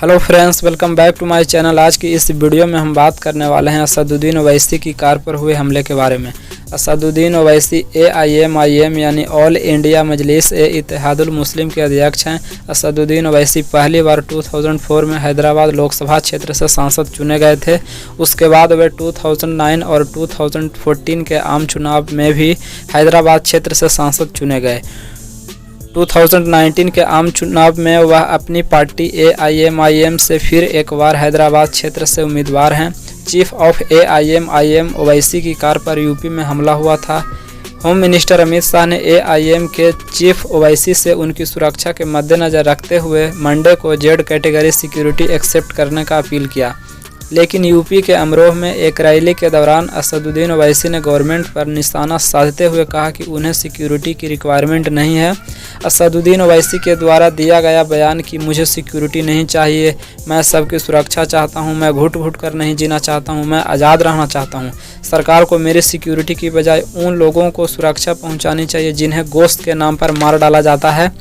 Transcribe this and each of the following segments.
Hello friends, welcome back to my channel. आज की इस वीडियो में हम बात करने वाले हैं असदुद्दीन ओवैसी की कार पर हुए हमले के बारे में। असदुद्दीन ओवैसी AIM यानी ऑल इंडिया मजलिस इत्तेहादुल मुस्लिम के अध्यक्ष हैं। असदुद्दीन ओवैसी पहली बार 2004 में हैदराबाद लोकसभा क्षेत्र से सांसद चुने गए थे। उसके बाद वे 2009 और 2014 के आम चुनाव में भी हैदराबाद क्षेत्र से सांसद चुने गए। 2019 के आम चुनाव में वह अपनी पार्टी AIM से फिर एक बार हैदराबाद क्षेत्र से उम्मीदवार हैं। चीफ ऑफ AIM ओवैसी की कार पर यूपी में हमला हुआ था। होम मिनिस्टर अमित शाह ने AIM के चीफ ओवैसी से उनकी सुरक्षा के मद्देनज़र रखते हुए मंडे को जेड कैटेगरी सिक्योरिटी एक्सेप्ट करने का अपील किया, लेकिन यूपी के अमरोह में एक रैली के दौरान असदुद्दीन ओवैसी ने गवर्नमेंट पर निशाना साधते हुए कहा कि उन्हें सिक्योरिटी की रिक्वायरमेंट नहीं है। असदुद्दीन ओवैसी के द्वारा दिया गया बयान कि मुझे सिक्योरिटी नहीं चाहिए, मैं सबकी सुरक्षा चाहता हूं, मैं घुट घुट कर नहीं जीना चाहता हूं, मैं आज़ाद रहना चाहता हूं। सरकार को मेरी सिक्योरिटी की बजाय उन लोगों को सुरक्षा पहुँचानी चाहिए जिन्हें गोश्त के नाम पर मार डाला जाता है।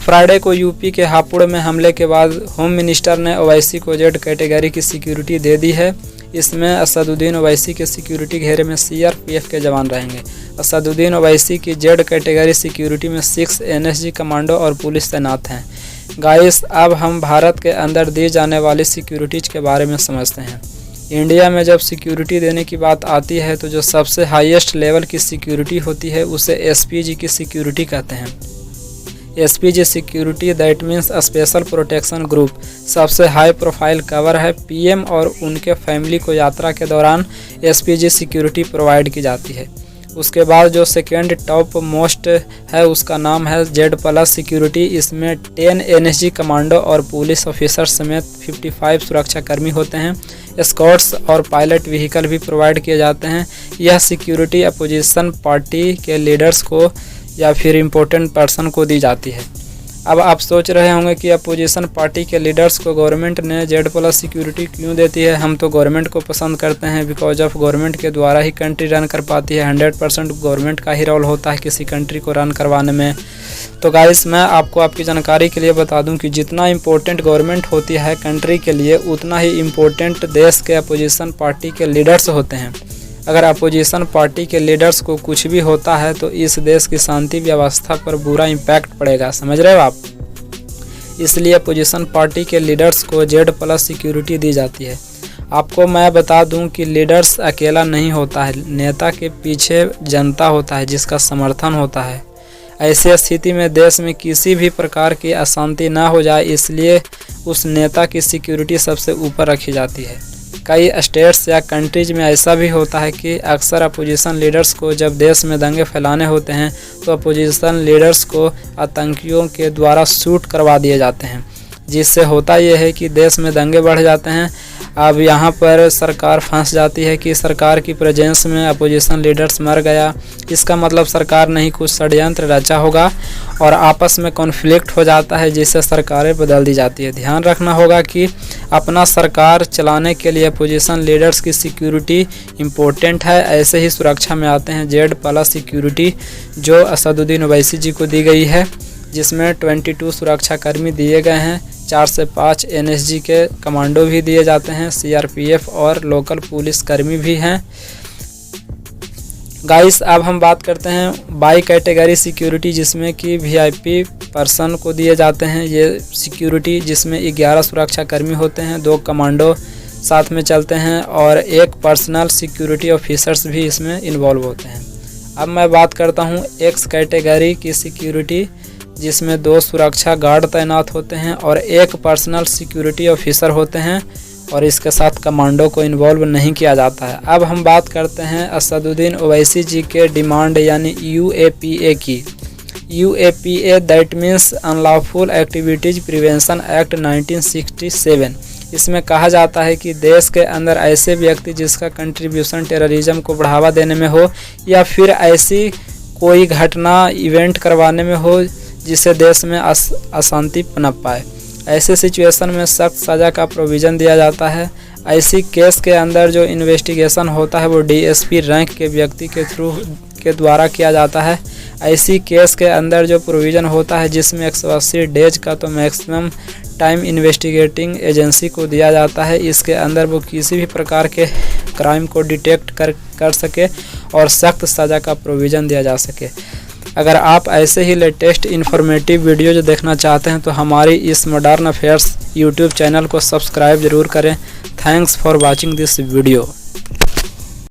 फ्राइडे को यूपी के हापुड़ में हमले के बाद होम मिनिस्टर ने ओवैसी को जेड कैटेगरी की सिक्योरिटी दे दी है। इसमें असदुद्दीन ओवैसी के सिक्योरिटी घेरे में CRPF के जवान रहेंगे। असदुद्दीन ओवैसी की जेड कैटेगरी सिक्योरिटी में 6 NSG कमांडो और पुलिस तैनात हैं। गाइस, अब हम भारत के अंदर दी जाने वाली सिक्योरिटीज के बारे में समझते हैं। इंडिया में जब सिक्योरिटी देने की बात आती है तो जो सबसे हाईएस्ट लेवल की सिक्योरिटी होती है उसे SPG की सिक्योरिटी कहते हैं। SPG security that means special protection group सबसे हाई प्रोफाइल कवर है। PM और उनके फैमिली को यात्रा के दौरान SPG सिक्योरिटी प्रोवाइड की जाती है। उसके बाद जो सेकेंड टॉप मोस्ट है उसका नाम है Z+ सिक्योरिटी। इसमें 10 NSG कमांडो और पुलिस ऑफिसर समेत 55 सुरक्षाकर्मी होते हैं। एस्कॉर्ट्स और पायलट व्हीकल भी प्रोवाइड किए जाते हैं। यह सिक्योरिटी अपोजिशन पार्टी के लीडर्स को या फिर इम्पोर्टेंट पर्सन को दी जाती है। अब आप सोच रहे होंगे कि अपोजिशन पार्टी के लीडर्स को गवर्नमेंट ने Z+ सिक्योरिटी क्यों देती है। हम तो गवर्नमेंट को पसंद करते हैं, बिकॉज ऑफ गवर्नमेंट के द्वारा ही कंट्री रन कर पाती है। 100% गवर्नमेंट का ही रोल होता है किसी कंट्री को रन करवाने में। तो गाइस, मैं आपको आपकी जानकारी के लिए बता दूं कि जितना इम्पोर्टेंट गवर्नमेंट होती है कंट्री के लिए, उतना ही इम्पोर्टेंट देश के अपोजिशन पार्टी के लीडर्स होते हैं। अगर अपोजिशन पार्टी के लीडर्स को कुछ भी होता है तो इस देश की शांति व्यवस्था पर बुरा इम्पैक्ट पड़ेगा, समझ रहे हो आप। इसलिए अपोजिशन पार्टी के लीडर्स को Z+ सिक्योरिटी दी जाती है। आपको मैं बता दूं कि लीडर्स अकेला नहीं होता है, नेता के पीछे जनता होता है जिसका समर्थन होता है। ऐसी स्थिति में देश में किसी भी प्रकार की अशांति ना हो जाए, इसलिए उस नेता की सिक्योरिटी सबसे ऊपर रखी जाती है। कई स्टेट्स या कंट्रीज में ऐसा भी होता है कि अक्सर अपोजिशन लीडर्स को जब देश में दंगे फैलाने होते हैं तो अपोजिशन लीडर्स को आतंकियों के द्वारा शूट करवा दिए जाते हैं, जिससे होता यह है कि देश में दंगे बढ़ जाते हैं। अब यहाँ पर सरकार फंस जाती है कि सरकार की प्रेजेंस में अपोजिशन लीडर्स मर गया, इसका मतलब सरकार ने ही कुछ षड्यंत्र रचा होगा और आपस में कॉन्फ्लिक्ट हो जाता है, जिससे सरकारें बदल दी जाती है। ध्यान रखना होगा कि अपना सरकार चलाने के लिए अपोजिशन लीडर्स की सिक्योरिटी इम्पोर्टेंट है। ऐसे ही सुरक्षा में आते हैं Z+ सिक्योरिटी जो असदुद्दीन ओवैसी जी को दी गई है, जिसमें 22 सुरक्षाकर्मी दिए गए हैं। 4 से 5 NSG के कमांडो भी दिए जाते हैं। CRPF और लोकल पुलिस कर्मी भी हैं। गाइस, अब हम बात करते हैं बाई कैटेगरी सिक्योरिटी, जिसमें कि VIP पर्सन को दिए जाते हैं ये सिक्योरिटी, जिसमें 11 सुरक्षाकर्मी होते हैं, 2 कमांडो साथ में चलते हैं और 1 पर्सनल सिक्योरिटी ऑफिसर्स भी इसमें इन्वॉल्व होते हैं। अब मैं बात करता हूँ X कैटेगरी की सिक्योरिटी, जिसमें 2 सुरक्षा गार्ड तैनात होते हैं और 1 पर्सनल सिक्योरिटी ऑफिसर होते हैं और इसके साथ कमांडो को इन्वॉल्व नहीं किया जाता है। अब हम बात करते हैं असदुद्दीन ओवैसी जी के डिमांड यानी UAPA की। UAPA that means unlawful activities prevention act 1967। इसमें कहा जाता है कि देश के अंदर ऐसे व्यक्ति जिसका कंट्रीब्यूशन टेररिज्म को बढ़ावा देने में हो या फिर ऐसी कोई घटना इवेंट करवाने में हो जिससे देश में अशांति पनप पाए, ऐसे सिचुएशन में सख्त सज़ा का प्रोविज़न दिया जाता है। ऐसी केस के अंदर जो इन्वेस्टिगेशन होता है वो DSP रैंक के व्यक्ति के द्वारा किया जाता है। ऐसी केस के अंदर जो प्रोविज़न होता है जिसमें 180 डेज का तो मैक्सिमम टाइम इन्वेस्टिगेटिंग एजेंसी को दिया जाता है, इसके अंदर वो किसी भी प्रकार के क्राइम को डिटेक्ट कर सके और सख्त सज़ा का प्रोविज़न दिया जा सके। अगर आप ऐसे ही लेटेस्ट इन्फॉर्मेटिव वीडियो जो देखना चाहते हैं तो हमारी इस मॉडर्न अफेयर्स यूट्यूब चैनल को सब्सक्राइब ज़रूर करें। Thanks for watching this video.